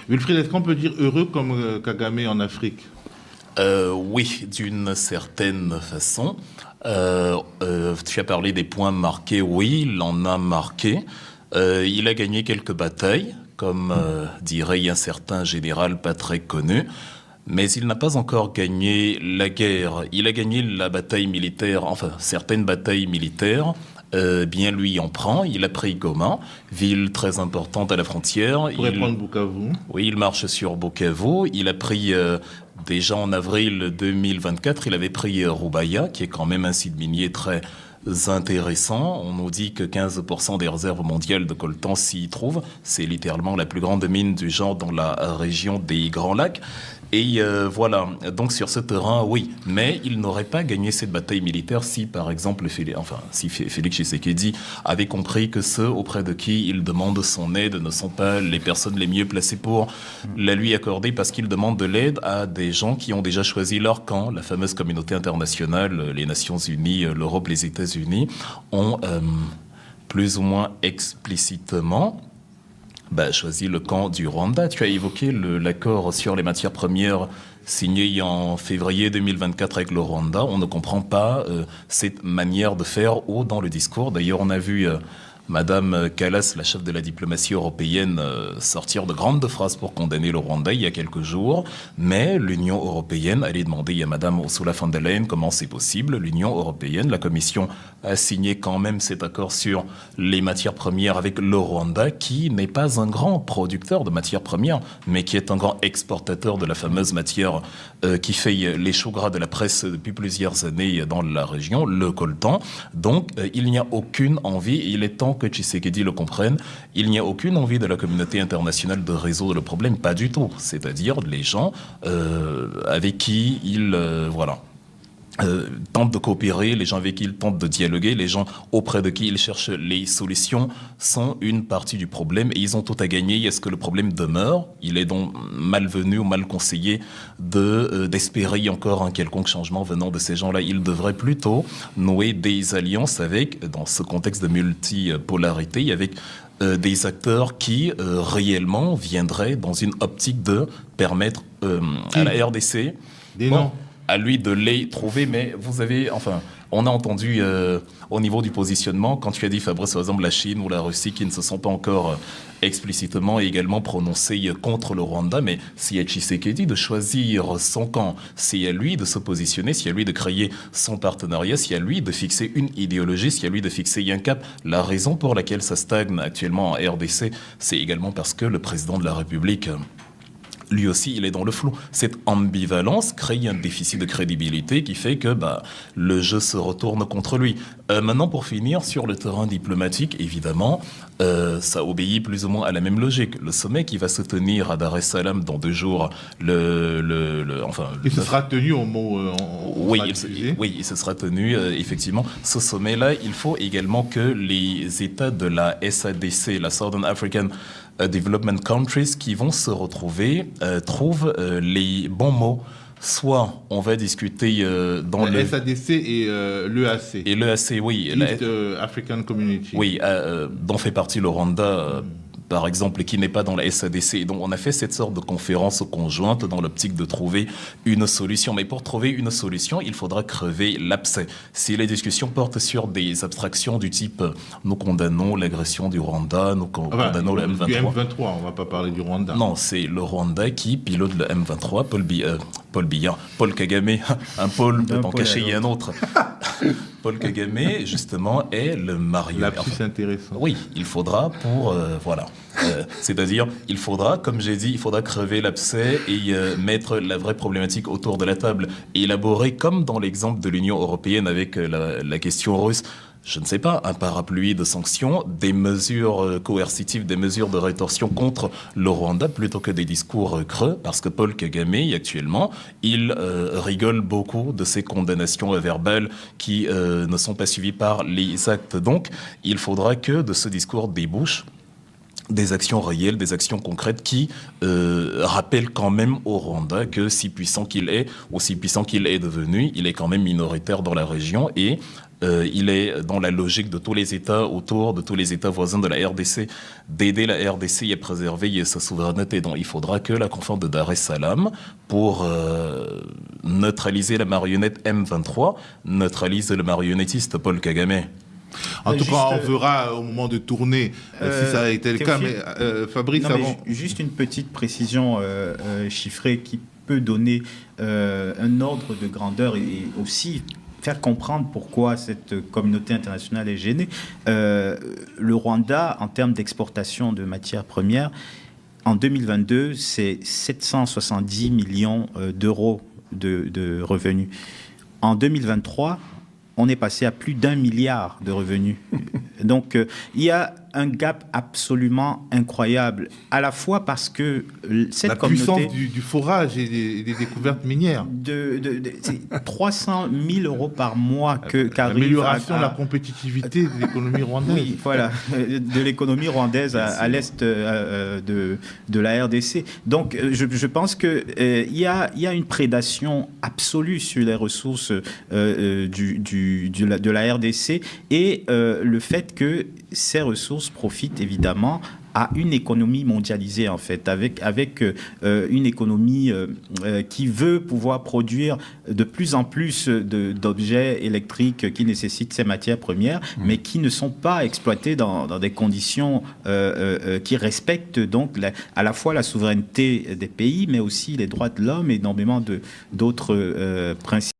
Wilfried, est-ce qu'on peut dire heureux comme Kagame en Afrique? Oui, d'une certaine façon. Tu as parlé des points marqués, oui, il en a marqué. Il a gagné quelques batailles, comme dirait un certain général pas très connu, mais il n'a pas encore gagné la guerre. Il a gagné la bataille militaire, enfin certaines batailles militaires. Bien lui en prend. Il a pris Goma, ville très importante à la frontière. Pourrait prendre Bukavu. Oui, il marche sur Bukavu. Il a pris déjà en avril 2024, il avait pris Roubaïa, qui est quand même un site minier très intéressant. On nous dit que 15% des réserves mondiales de coltan s'y trouvent. C'est littéralement la plus grande mine du genre dans la région des Grands Lacs. Et voilà, donc sur ce terrain, oui, mais il n'aurait pas gagné cette bataille militaire si, par exemple, si Félix Tshisekedi avait compris que ceux auprès de qui il demande son aide ne sont pas les personnes les mieux placées pour la lui accorder, parce qu'il demande de l'aide à des gens qui ont déjà choisi leur camp. La fameuse communauté internationale, les Nations Unies, l'Europe, les États-Unis, ont plus ou moins explicitement choisi le camp du Rwanda. Tu as évoqué l'accord sur les matières premières signé en février 2024 avec le Rwanda. On ne comprend pas cette manière de faire ou dans le discours. D'ailleurs, on a vu Madame Kallas, la chef de la diplomatie européenne, sortir de grandes phrases pour condamner le Rwanda il y a quelques jours. Mais l'Union européenne allait demander à Madame Ursula von der Leyen comment c'est possible. L'Union européenne, la Commission, a signé quand même cet accord sur les matières premières avec le Rwanda, qui n'est pas un grand producteur de matières premières, mais qui est un grand exportateur de la fameuse matière qui fait les choux gras de la presse depuis plusieurs années dans la région, le coltan. Donc, il n'y a aucune envie, et il est temps que Tshisekedi le comprenne, il n'y a aucune envie de la communauté internationale de résoudre le problème, pas du tout. C'est-à-dire les gens avec qui il tente de coopérer, les gens avec qui il tente de dialoguer, les gens auprès de qui il cherche les solutions sont une partie du problème et ils ont tout à gagner. Est-ce que le problème demeure? Il est donc malvenu ou mal conseillé d'espérer encore un quelconque changement venant de ces gens-là. Il devrait plutôt nouer des alliances avec, dans ce contexte de multipolarité, avec des acteurs qui réellement viendraient dans une optique de permettre à la RDC à lui de les trouver, mais vous avez, on a entendu au niveau du positionnement, quand tu as dit, Fabrice, par exemple, la Chine ou la Russie qui ne se sont pas encore explicitement et également prononcés contre le Rwanda, mais c'est à Tshisekedi de choisir son camp, c'est à lui de se positionner, c'est à lui de créer son partenariat, c'est à lui de fixer une idéologie, c'est à lui de fixer un cap. La raison pour laquelle ça stagne actuellement en RDC, c'est également parce que le président de la République lui aussi, il est dans le flou. Cette ambivalence crée un déficit de crédibilité qui fait que le jeu se retourne contre lui. Maintenant, pour finir, sur le terrain diplomatique, évidemment, ça obéit plus ou moins à la même logique. Le sommet qui va se tenir à Dar es Salaam dans 2 jours, il se sera tenu au mot. Oui, il se sera tenu, effectivement. Ce sommet-là, il faut également que les États de la SADC, la Southern African Development Countries, qui vont se retrouver, trouvent les bons mots. Soit on va discuter dans le SADC et l'EAC. Et l'EAC, oui. East African Community. Oui, dont fait partie le Rwanda, par exemple, qui n'est pas dans la SADC. Donc on a fait cette sorte de conférence conjointe dans l'optique de trouver une solution. Mais pour trouver une solution, il faudra crever l'abcès. Si les discussions portent sur des abstractions du type nous condamnons l'agression du Rwanda, nous condamnons le M23. Du M23, on ne va pas parler du Rwanda. Non, c'est le Rwanda qui pilote le M23, Paul Kagame, un Paul peut en cacher un autre. Paul Kagame, justement, est le marionnette. Lapsus intéressant. Oui, il faudra pour... c'est-à-dire, il faudra, comme j'ai dit, il faudra crever l'abcès et mettre la vraie problématique autour de la table. Et élaborer, comme dans l'exemple de l'Union européenne avec la question russe, je ne sais pas, un parapluie de sanctions, des mesures coercitives, des mesures de rétorsion contre le Rwanda plutôt que des discours creux, parce que Paul Kagame, actuellement, il rigole beaucoup de ces condamnations verbales qui ne sont pas suivies par les actes. Donc, il faudra que de ce discours débouche des actions réelles, des actions concrètes qui rappellent quand même au Rwanda que si puissant qu'il est, ou si puissant qu'il est devenu, il est quand même minoritaire dans la région et Il est dans la logique de tous les États autour, de tous les États voisins de la RDC, d'aider la RDC à préserver sa souveraineté. Donc il faudra que la conférence de Dar es Salaam, pour neutraliser la marionnette M23, neutralise le marionnettiste Paul Kagame. En tout cas, on verra au moment de tourner si ça a été le cas. Mais Fabrice, avant... Juste une petite précision chiffrée qui peut donner un ordre de grandeur et aussi faire comprendre pourquoi cette communauté internationale est gênée. Le Rwanda, en termes d'exportation de matières premières, en 2022, c'est 770 millions d'euros de revenus. En 2023, on est passé à plus d'1 milliard de revenus. Donc, il y a un gap absolument incroyable, à la fois parce que cette communauté... La puissance du forage et des découvertes minières. C'est 300 000 euros par mois qu'arrive... L'amélioration de la compétitivité de l'économie rwandaise. Oui, voilà, de l'économie rwandaise à l'est de la RDC. Donc, je pense qu'il y a une prédation absolue sur les ressources de la RDC et le fait que ces ressources profitent évidemment à une économie mondialisée en fait, avec une économie qui veut pouvoir produire de plus en plus d'objets électriques qui nécessitent ces matières premières, mais qui ne sont pas exploités dans des conditions qui respectent donc à la fois la souveraineté des pays, mais aussi les droits de l'homme et énormément d'autres principes.